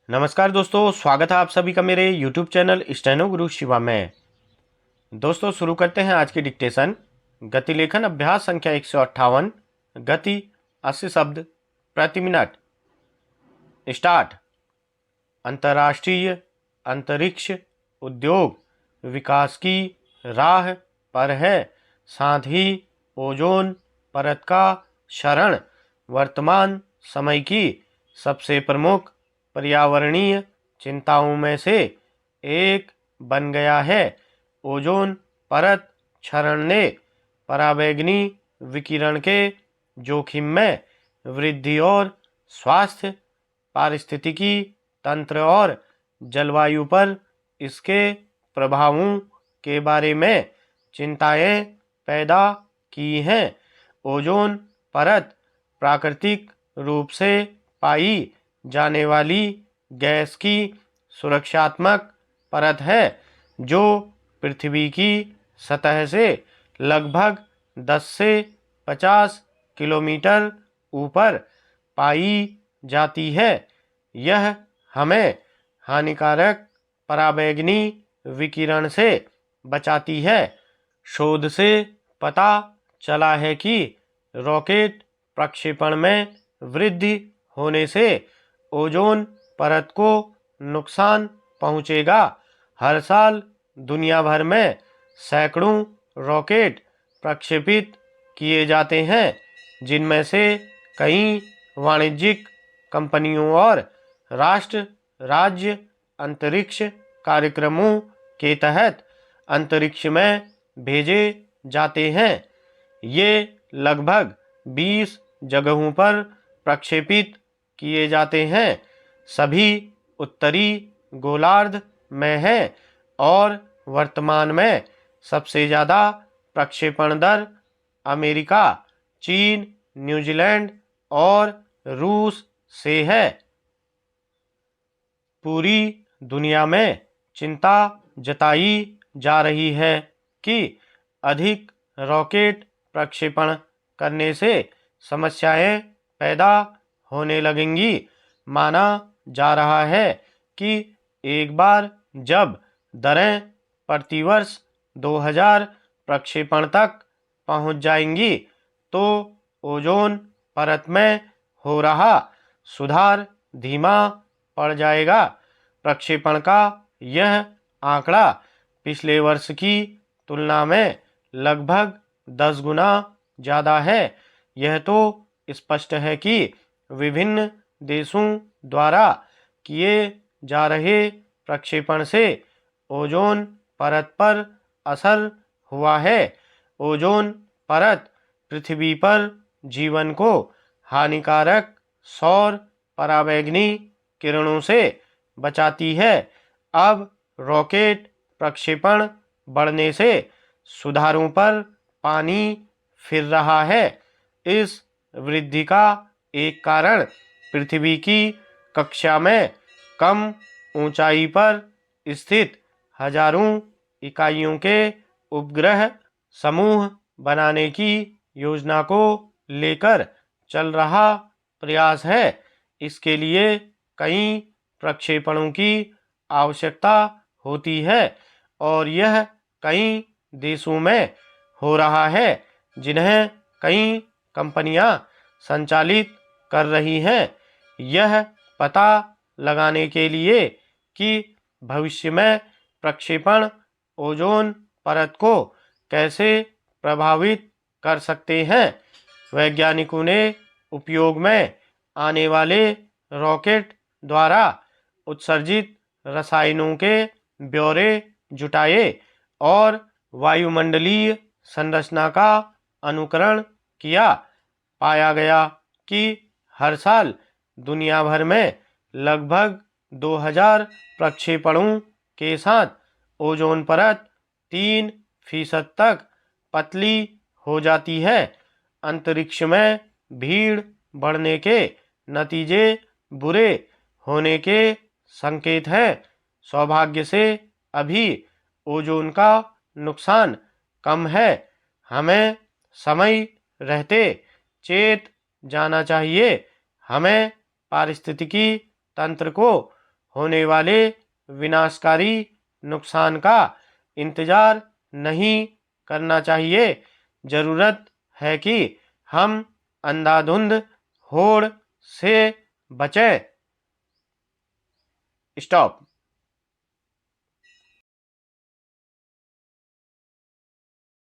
नमस्कार दोस्तों, स्वागत है आप सभी का मेरे YouTube चैनल स्टेनो गुरु शिवा में। दोस्तों शुरू करते हैं आज की डिक्टेशन। गति लेखन अभ्यास संख्या 158। गति 80 शब्द प्रति मिनट। स्टार्ट। अंतर्राष्ट्रीय अंतरिक्ष उद्योग विकास की राह पर है, साथ ही ओजोन परत का क्षरण वर्तमान समय की सबसे प्रमुख पर्यावरणीय चिंताओं में से एक बन गया है। ओजोन परत क्षरण ने पराबैंगनी विकिरण के जोखिम में वृद्धि और स्वास्थ्य, पारिस्थितिकी तंत्र और जलवायु पर इसके प्रभावों के बारे में चिंताएं पैदा की हैं। ओजोन परत प्राकृतिक रूप से पाई जाने वाली गैस की सुरक्षात्मक परत है, जो पृथ्वी की सतह से लगभग 10 से 50 किलोमीटर ऊपर पाई जाती है। यह हमें हानिकारक पराबैंगनी विकिरण से बचाती है। शोध से पता चला है कि रॉकेट प्रक्षेपण में वृद्धि होने से ओजोन परत को नुकसान पहुंचेगा। हर साल दुनिया भर में सैकड़ों रॉकेट प्रक्षेपित किए जाते हैं, जिनमें से कई वाणिज्यिक कंपनियों और राष्ट्र राज्य अंतरिक्ष कार्यक्रमों के तहत अंतरिक्ष में भेजे जाते हैं। ये लगभग 20 जगहों पर प्रक्षेपित किए जाते हैं। सभी उत्तरी गोलार्ध में हैं और वर्तमान में सबसे ज़्यादा प्रक्षेपण दर अमेरिका, चीन, न्यूजीलैंड और रूस से है। पूरी दुनिया में चिंता जताई जा रही है कि अधिक रॉकेट प्रक्षेपण करने से समस्याएं पैदा होने लगेंगी। माना जा रहा है कि एक बार जब दरें प्रतिवर्ष 2000 प्रक्षेपण तक पहुंच जाएंगी, तो ओजोन परत में हो रहा सुधार धीमा पड़ जाएगा। प्रक्षेपण का यह आंकड़ा पिछले वर्ष की तुलना में लगभग 10 गुना ज़्यादा है। यह तो स्पष्ट है कि विभिन्न देशों द्वारा किए जा रहे प्रक्षेपण से ओजोन परत पर असर हुआ है। ओजोन परत पृथ्वी पर जीवन को हानिकारक सौर पराबैंगनी किरणों से बचाती है। अब रॉकेट प्रक्षेपण बढ़ने से सुधारों पर पानी फिर रहा है। इस वृद्धि का एक कारण पृथ्वी की कक्षा में कम ऊंचाई पर स्थित हजारों इकाइयों के उपग्रह समूह बनाने की योजना को लेकर चल रहा प्रयास है। इसके लिए कई प्रक्षेपणों की आवश्यकता होती है और यह कई देशों में हो रहा है, जिन्हें कई कंपनियां संचालित कर रही हैं। यह पता लगाने के लिए कि भविष्य में प्रक्षेपण ओजोन परत को कैसे प्रभावित कर सकते हैं, वैज्ञानिकों ने उपयोग में आने वाले रॉकेट द्वारा उत्सर्जित रसायनों के ब्यौरे जुटाए और वायुमंडलीय संरचना का अनुकरण किया। पाया गया कि हर साल दुनिया भर में लगभग 2000 प्रक्षेपणों के साथ ओजोन परत 3% तक पतली हो जाती है। अंतरिक्ष में भीड़ बढ़ने के नतीजे बुरे होने के संकेत हैं। सौभाग्य से अभी ओजोन का नुकसान कम है। हमें समय रहते चेत जाना चाहिए। हमें पारिस्थितिकी तंत्र को होने वाले विनाशकारी नुकसान का इंतजार नहीं करना चाहिए। जरूरत है कि हम अंधाधुंध होड़ से बचें। स्टॉप।